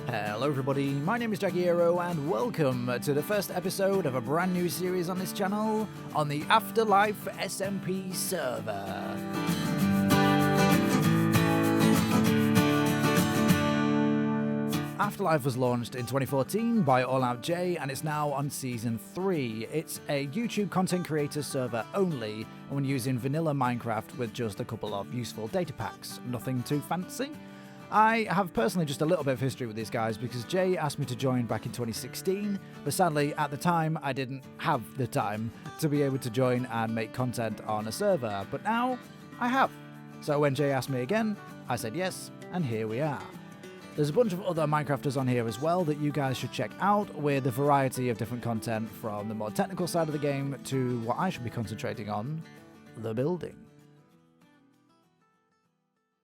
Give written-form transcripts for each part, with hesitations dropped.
Hello everybody, my name is Jagiero and welcome to the first episode of a brand new series on this channel on the AfterLife SMP server. AfterLife was launched in 2014 by All Out J and it's now on season 3. It's a YouTube content creator server only when using vanilla Minecraft with just a couple of useful data packs. Nothing too fancy. I have personally just a little bit of history with these guys because Jay asked me to join back in 2016, but sadly at the time I didn't have the time to be able to join and make content on a server, but now I have. So when Jay asked me again, I said yes, and here we are. There's a bunch of other Minecrafters on here as well that you guys should check out with a variety of different content from the more technical side of the game to what I should be concentrating on, the building.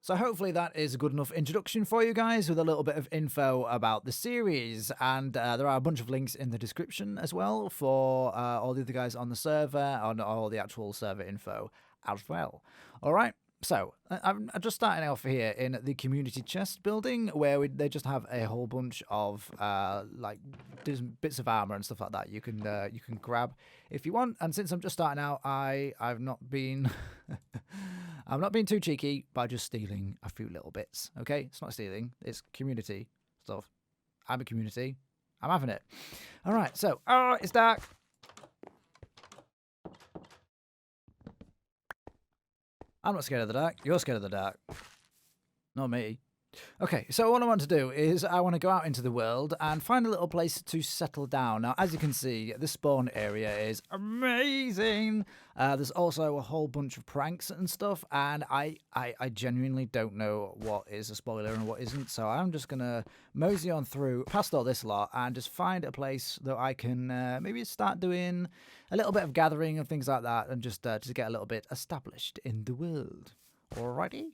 So hopefully that is a good enough introduction for you guys with a little bit of info about the series, and there are a bunch of links in the description as well for all the other guys on the server and all the actual server info as well. Alright, so I'm just starting off here in the community chest building where they just have a whole bunch of like bits of armor and stuff like that you can grab if you want, and since I'm just starting out I've not been I'm not being too cheeky by just stealing a few little bits, okay? It's not stealing, it's community stuff. I'm a community. I'm having it. All right, so, it's dark. I'm not scared of the dark. You're scared of the dark. Not me. Okay, so what I want to do is I want to go out into the world and find a little place to settle down. Now, as you can see, the spawn area is amazing. There's also a whole bunch of pranks and stuff, and I genuinely don't know what is a spoiler and what isn't, so I'm just going to mosey on through past all this lot and just find a place that I can maybe start doing a little bit of gathering and things like that and just to get a little bit established in the world. Alrighty?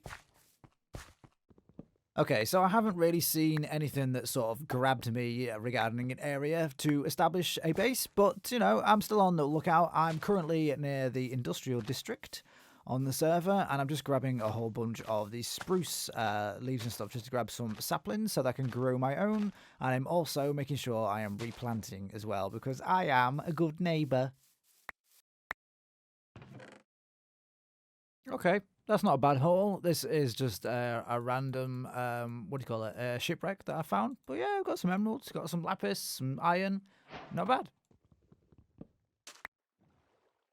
Okay, so I haven't really seen anything that sort of grabbed me regarding an area to establish a base, but, you know, I'm still on the lookout. I'm currently near the industrial district on the server, and I'm just grabbing a whole bunch of these spruce leaves and stuff just to grab some saplings so that I can grow my own, and I'm also making sure I am replanting as well because I am a good neighbour. Okay. That's not a bad hole. This is just a random, what do you call it, a shipwreck that I found. But yeah, I've got some emeralds, got some lapis, some iron. Not bad.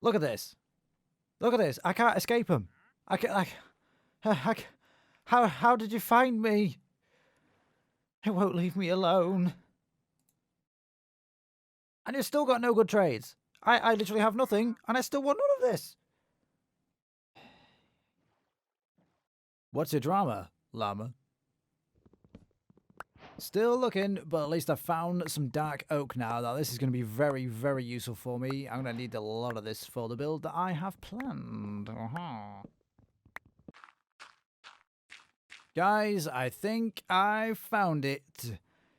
Look at this. Look at this. I can't escape him. I can't, how did you find me? It won't leave me alone. And you've still got no good trades. I literally have nothing, and I still want none of this. What's your drama, llama? Still looking, but at least I've found some dark oak now. Now, this is going to be very, very useful for me. I'm going to need a lot of this for the build that I have planned. Guys, I think I found it.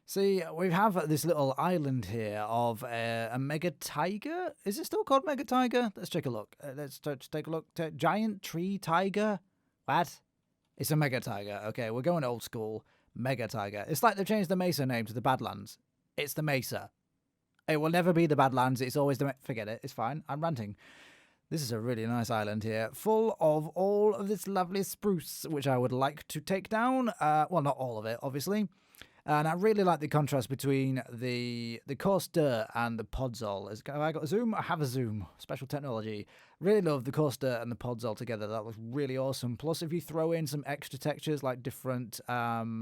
See, we have this little island here of a mega tiger. Is it still called mega tiger? Let's take a look. Let's take a look. Giant tree tiger? What? It's a mega tiger. Okay, we're going old school. Mega tiger. It's like they've changed the Mesa name to the Badlands. It's the Mesa. It will never be the Badlands. It's always the... Forget it. It's fine. I'm ranting. This is a really nice island here, full of all of this lovely spruce, which I would like to take down. Well, not all of it, obviously. And I really like the contrast between the coarse dirt and the podzol. Have I got a zoom? I have a zoom. Special technology. Really love the coarse dirt and the podzol together. That looks really awesome. Plus, if you throw in some extra textures like different, what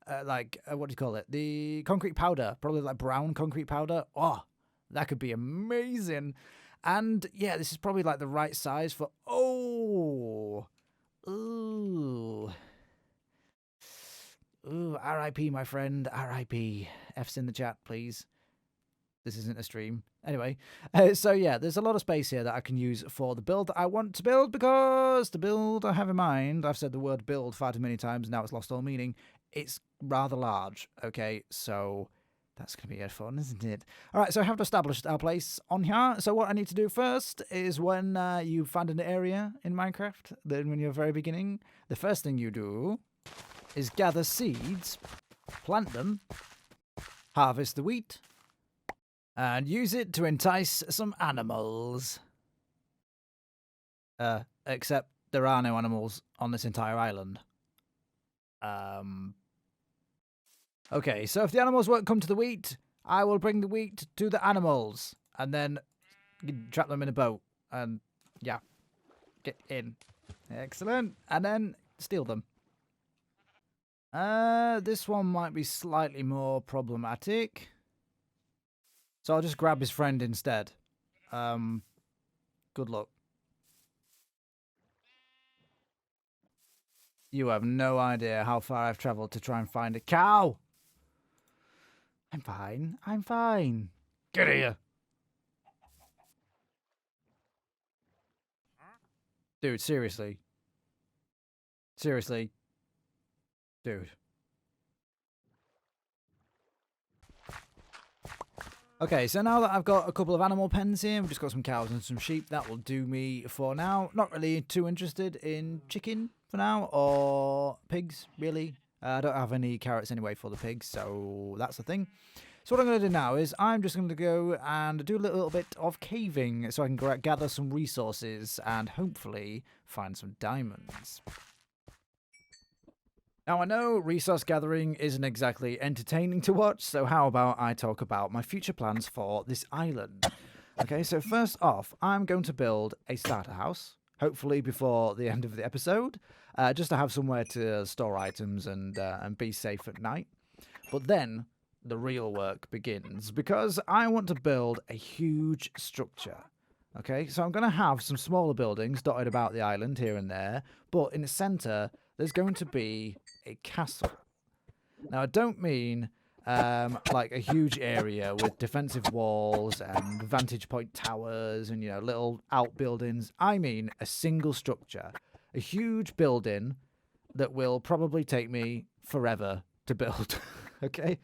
do you call it? The concrete powder. Probably like brown concrete powder. Oh, that could be amazing. And yeah, this is probably like the right size for... Oh! Ooh... Ooh, R.I.P. my friend, R.I.P. F's in the chat, please. This isn't a stream. Anyway, so yeah, there's a lot of space here that I can use for the build that I want to build, because the build I have in mind, I've said the word build far too many times, now it's lost all meaning, it's rather large, okay? So That's going to be fun, isn't it? All right, so I have established our place on here. So what I need to do first is when you find an area in Minecraft, then when you're very beginning, the first thing you do is gather seeds, plant them, harvest the wheat, and use it to entice some animals. Except there are no animals on this entire island. Okay, so if the animals won't come to the wheat, I will bring the wheat to the animals. And then trap them in a boat. And, yeah, get in. Excellent. And then steal them. This one might be slightly more problematic. So I'll just grab his friend instead. Good luck. You have no idea how far I've travelled to try and find a cow. I'm fine. I'm fine. Get here. Dude, seriously. Seriously. Dude. Okay, so now that I've got a couple of animal pens here, we've just got some cows and some sheep, that will do me for now. Not really too interested in chicken for now, or pigs, really. I don't have any carrots anyway for the pigs, so that's the thing. So what I'm going to do now is I'm just going to go and do a little bit of caving so I can gather some resources and hopefully find some diamonds. Now, I know resource gathering isn't exactly entertaining to watch, so how about I talk about my future plans for this island? Okay, so first off, I'm going to build a starter house, hopefully before the end of the episode, just to have somewhere to store items and be safe at night. But then the real work begins, because I want to build a huge structure. Okay, so I'm going to have some smaller buildings dotted about the island here and there, but in the centre, there's going to be a castle. Now, I don't mean like a huge area with defensive walls and vantage point towers and, you know, little outbuildings. I mean a single structure, a huge building that will probably take me forever to build. Okay?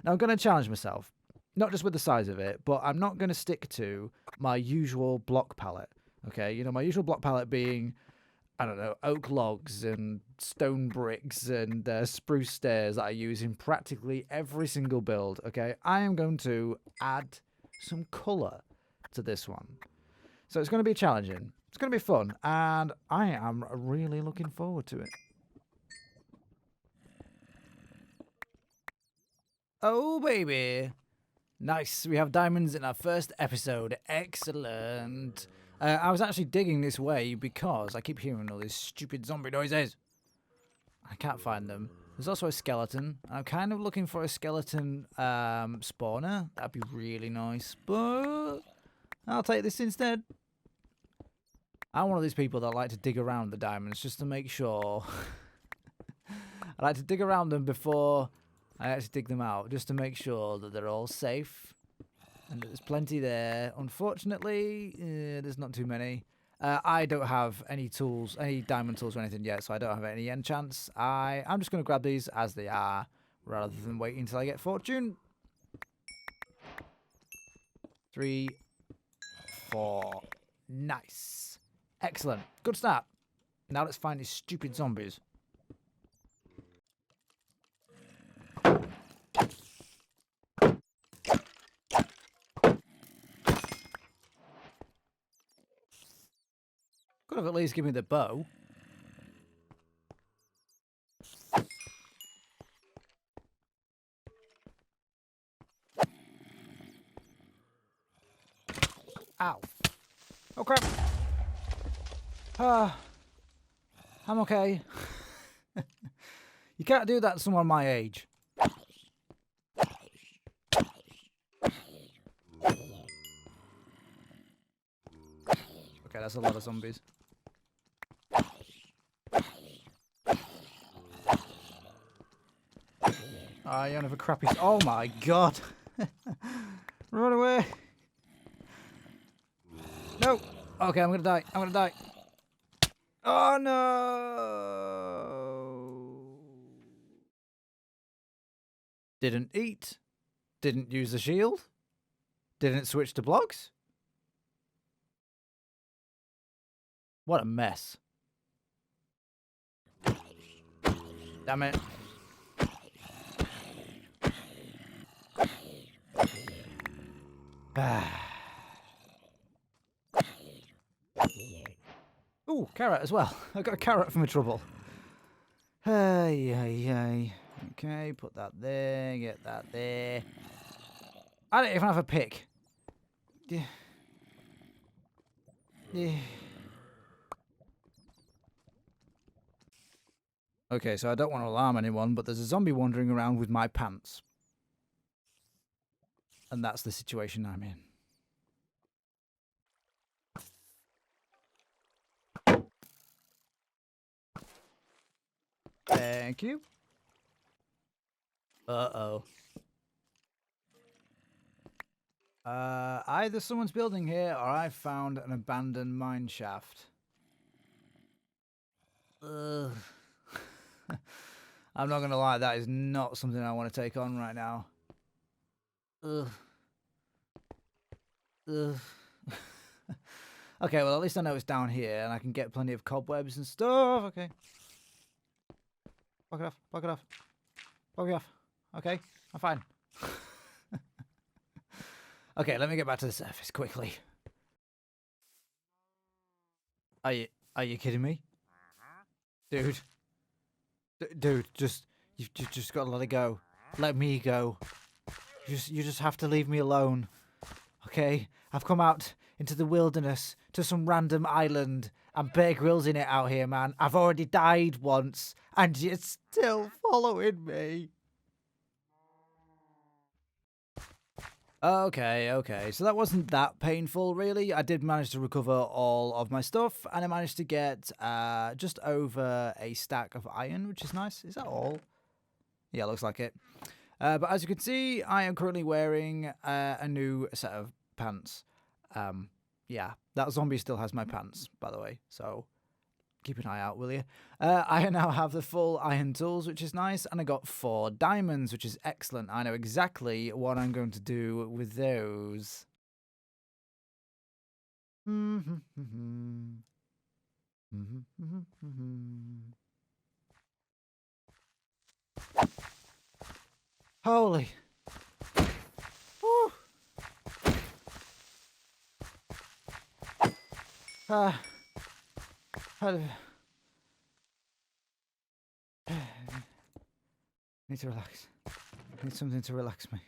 Now, I'm going to challenge myself, not just with the size of it, but I'm not going to stick to my usual block palette. Okay? You know, my usual block palette being, I don't know, oak logs and stone bricks and spruce stairs that I use in practically every single build, okay? I am going to add some colour to this one. So it's going to be challenging. It's going to be fun, and I am really looking forward to it. Oh, baby. Nice. We have diamonds in our first episode. Excellent. I was actually digging this way because I keep hearing all these stupid zombie noises. I can't find them. There's also a skeleton. I'm kind of looking for a skeleton spawner. That'd be really nice. But I'll take this instead. I'm one of these people that like to dig around the diamonds just to make sure. I like to dig around them before I actually dig them out, just to make sure that they're all safe. And there's plenty there. Unfortunately, there's not too many. I don't have any tools, any diamond tools or anything yet, so I don't have any enchants. I'm just going to grab these as they are, rather than waiting until I get fortune. 3, 4. Nice. Excellent. Good start. Now let's find these stupid zombies. Could have at least given me the bow. Ow. Oh crap. I'm okay. You can't do that to someone my age. Okay, that's a lot of zombies. Ah, you have a crappy... Oh my god! Run away! No! Okay, I'm gonna die. I'm gonna die. Oh no! Didn't eat. Didn't use the shield? Didn't switch to blocks? What a mess. Damn it. Ooh, carrot as well. I got a carrot for my trouble. Hey. Okay, put that there, get that there. I don't even have a pick. Yeah. Okay, so I don't want to alarm anyone, but there's a zombie wandering around with my pants. And that's the situation I'm in. Thank you. Uh-oh. Either someone's building here, or I found an abandoned mine shaft. Ugh. I'm not gonna lie, that is not something I want to take on right now. Ugh. Okay, well, at least I know it's down here, and I can get plenty of cobwebs and stuff. Okay. Block it off. Block it off. Block it off. Okay, I'm fine. Okay, let me get back to the surface quickly. Are you kidding me? Dude. Dude, you just gotta let it go. Let me go. You just have to leave me alone. Okay? I've come out into the wilderness to some random island and Bear Grylls in it out here, man. I've already died once and you're still following me. Okay. So that wasn't that painful, really. I did manage to recover all of my stuff, and I managed to get just over a stack of iron, which is nice. Is that all? Yeah, looks like it. But as you can see, I am currently wearing a new set of pants. Yeah, that zombie still has my pants, by the way, so keep an eye out, will you? I now have the full iron tools, which is nice, and I got 4 diamonds, which is excellent. I know exactly what I'm going to do with those. Holy. Woo. Need to relax. Need something to relax me.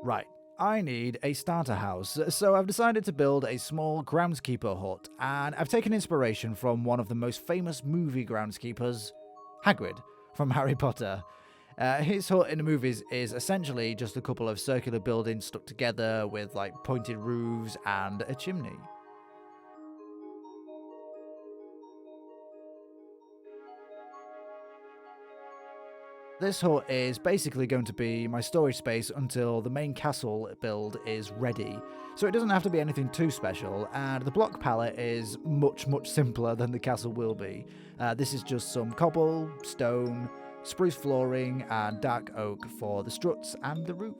Right, I need a starter house, so I've decided to build a small groundskeeper hut, and I've taken inspiration from one of the most famous movie groundskeepers, Hagrid, from Harry Potter. His hut in the movies is essentially just a couple of circular buildings stuck together with like pointed roofs and a chimney. This hut is basically going to be my storage space until the main castle build is ready. So it doesn't have to be anything too special, and the block palette is much simpler than the castle will be. This is just some cobble, stone, spruce flooring, and dark oak for the struts and the roof.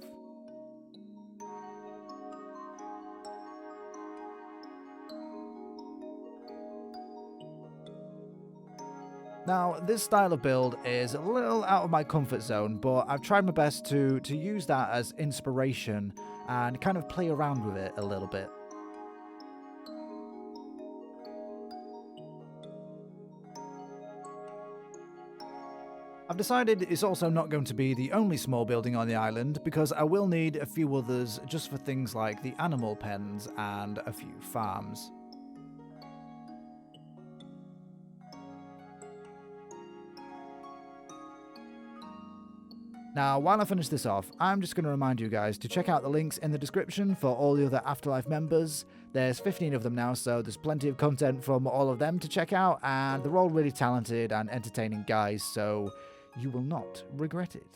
Now, this style of build is a little out of my comfort zone, but I've tried my best to use that as inspiration and kind of play around with it a little bit. I've decided it's also not going to be the only small building on the island, because I will need a few others just for things like the animal pens and a few farms. Now, while I finish this off, I'm just going to remind you guys to check out the links in the description for all the other AfterLife members. There's 15 of them now, so there's plenty of content from all of them to check out, and they're all really talented and entertaining guys, so you will not regret it.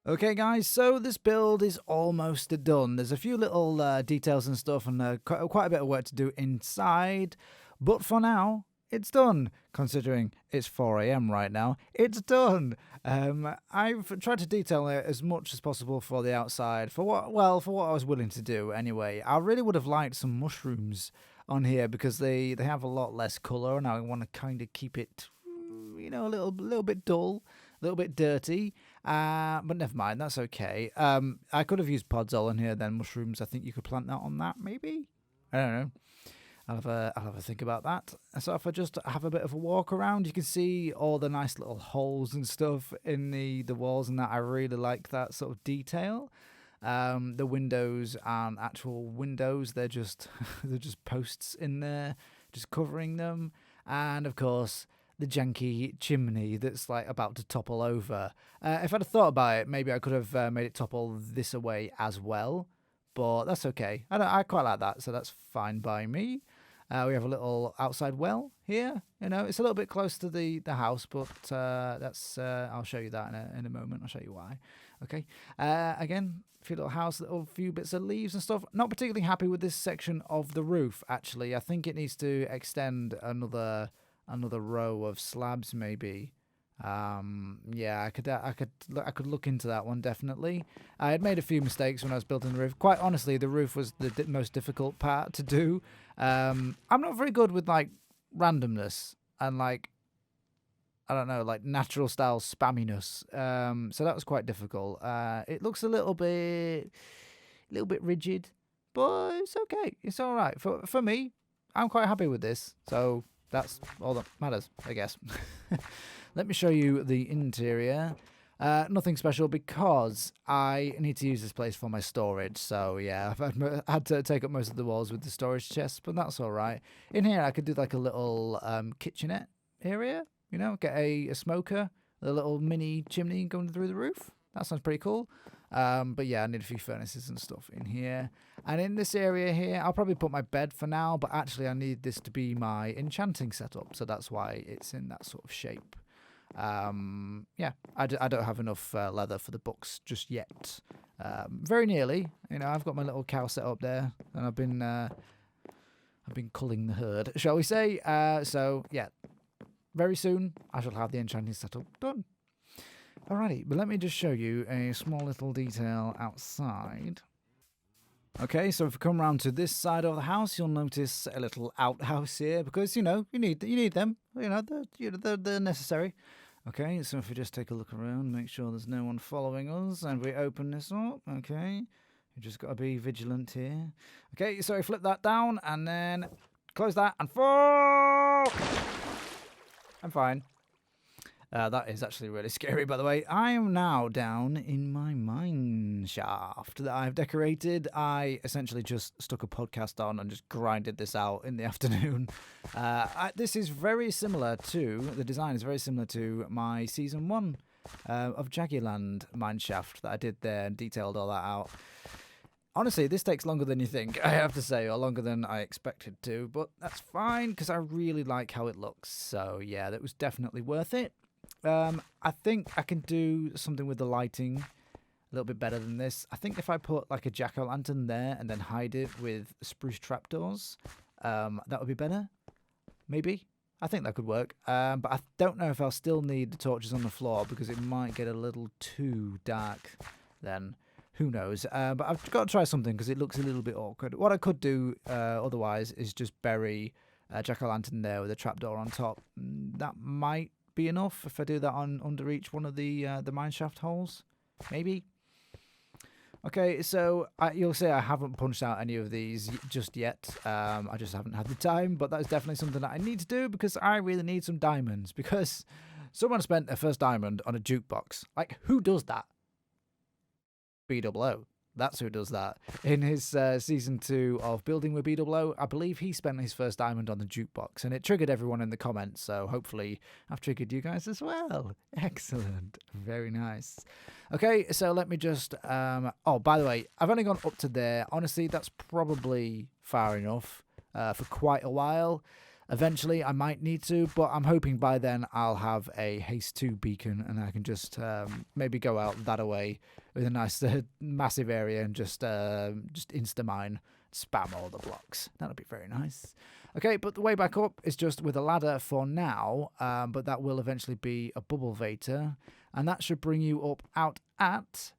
Okay, guys, so this build is almost done. There's a few little details and stuff and quite a bit of work to do inside, but for now, it's done. Considering it's 4 a.m. right now, it's done. I've tried to detail it as much as possible for the outside, for what I was willing to do anyway. I really would have liked some mushrooms on here because they have a lot less colour and I want to kind of keep it, a little bit dull. A little bit dirty, but never mind, that's okay. I could have used podzol in here, then mushrooms. I think you could plant that on that, maybe? I don't know. I'll have a think about that. So if I just have a bit of a walk around, you can see all the nice little holes and stuff in the walls and that. I really like that sort of detail. The windows aren't actual windows, they're just they're just posts in there, just covering them. And of course, the janky chimney that's like about to topple over. If I'd have thought about it, maybe I could have made it topple this away as well, but that's okay. I quite like that, so that's fine by me. We have a little outside well here. It's a little bit close to the house, but that's I'll show you that in a moment. I'll show you why. Okay. Again, a few little house, few bits of leaves and stuff. Not particularly happy with this section of the roof. Actually, I think it needs to extend another row of slabs maybe. Yeah, I could look into that one, definitely. I had made a few mistakes when I was building the roof. Quite honestly, the roof was the most difficult part to do. I'm not very good with like randomness and like, I don't know, like natural style spamminess. So that was quite difficult. It looks a little bit rigid, but it's okay. It's all right for me. I'm quite happy with this. So that's all that matters, I guess. Let me show you the interior. Nothing special because I need to use this place for my storage. So yeah, I've had to take up most of the walls with the storage chests, but that's all right. In here, I could do like a little kitchenette area. Get a smoker, a little mini chimney going through the roof. That sounds pretty cool. But yeah, I need a few furnaces and stuff in here. And in this area here, I'll probably put my bed for now, but actually I need this to be my enchanting setup, so that's why it's in that sort of shape. Yeah, I don't have enough leather for the books just yet. Very nearly. I've got my little cow set up there, and I've been culling the herd, shall we say. So yeah, very soon I shall have the enchanting setup done. Alrighty, but let me just show you a small little detail outside. Okay, so if we come round to this side of the house, you'll notice a little outhouse here because you need them. They're necessary. Okay, so if we just take a look around, make sure there's no one following us, and we open this up. Okay, you just got to be vigilant here. Okay, so I flip that down and then close that and fall. I'm fine. That is actually really scary, by the way. I am now down in my mine shaft that I've decorated. I essentially just stuck a podcast on and just grinded this out in the afternoon. This is very similar to, the design is very similar to my Season 1 of Jagiero mine shaft that I did there and detailed all that out. Honestly, this takes longer than you think, I have to say, or longer than I expected to, but that's fine because I really like how it looks. So yeah, that was definitely worth it. I think I can do something with the lighting a little bit better than this. I think if I put like a jack-o'-lantern there and then hide it with spruce trapdoors, that would be better. Maybe. I think that could work. But I don't know if I'll still need the torches on the floor because it might get a little too dark then. Who knows? But I've got to try something because it looks a little bit awkward. What I could do otherwise is just bury a jack-o'-lantern there with a trapdoor on top. That might be enough if I do that under each one of the mineshaft holes, maybe. Okay, so you'll say I haven't punched out any of these just yet. I just haven't had the time, but that is definitely something that I need to do because I really need some diamonds. Because someone spent their first diamond on a jukebox. Like, who does that? BOO. That's who does that. In his season 2 of Building with BOO, I believe he spent his first diamond on the jukebox, and it triggered everyone in the comments, so hopefully I've triggered you guys as well. Excellent. Very nice. Okay, so let me just... oh, by the way, I've only gone up to there. Honestly, that's probably far enough for quite a while. Eventually, I might need to, but I'm hoping by then I'll have a Haste 2 beacon and I can just maybe go out that away with a nice massive area and just insta-mine, spam all the blocks. That'll be very nice. Okay, but the way back up is just with a ladder for now, but that will eventually be a bubble vator, and that should bring you up out at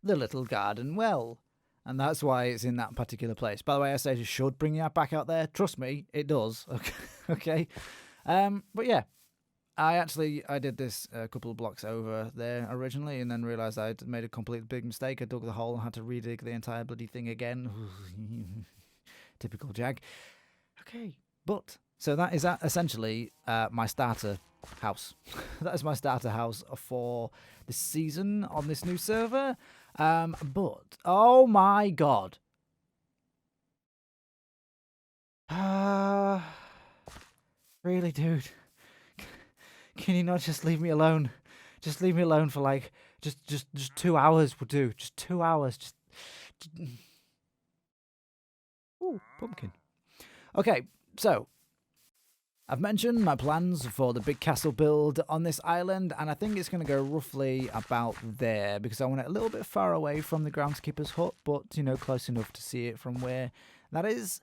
the little garden well. And that's why it's in that particular place. By the way, I say it should bring you back out there. Trust me, it does. Okay. But yeah, I did this a couple of blocks over there originally and then realised I'd made a complete big mistake. I dug the hole and had to redig the entire bloody thing again. Typical Jag. Okay. But, so that is essentially my starter house. That is my starter house for this season on this new server. But, oh my god. Really, dude? Can you not just leave me alone? Just leave me alone for like, just 2 hours will do. Just 2 hours. Just... Ooh, pumpkin. Okay, so I've mentioned my plans for the big castle build on this island, and I think it's going to go roughly about there because I want it a little bit far away from the groundskeeper's hut, but, you know, close enough to see it from where that is.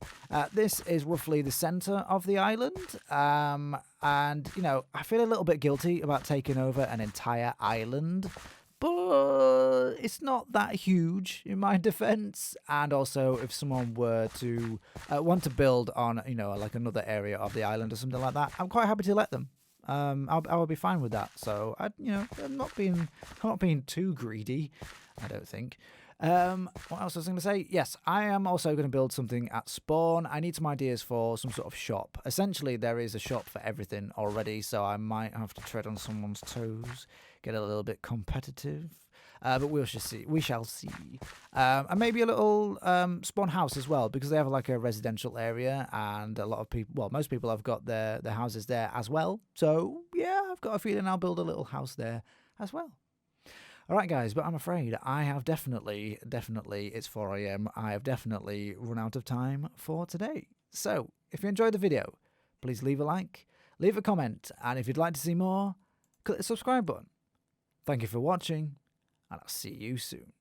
This is roughly the centre of the island, and, you know, I feel a little bit guilty about taking over an entire island, but it's not that huge in my defense. And also, if someone were to want to build on, you know, like another area of the island or something like that, I'm quite happy to let them. I will be fine with that. So I'm not being too greedy, I don't think. What else was I going to say? Yes, I am also going to build something at spawn. I need some ideas for some sort of shop. Essentially, there is a shop for everything already, so I might have to tread on someone's toes, get a little bit competitive. But we shall see. And maybe a little spawn house as well, because they have like a residential area, and a lot of people, well, most people have got their houses there as well. So yeah, I've got a feeling I'll build a little house there as well. All right, guys, but I'm afraid I have definitely, it's 4 a.m. I have definitely run out of time for today. So if you enjoyed the video, please leave a like, leave a comment, and if you'd like to see more, click the subscribe button. Thank you for watching, and I'll see you soon.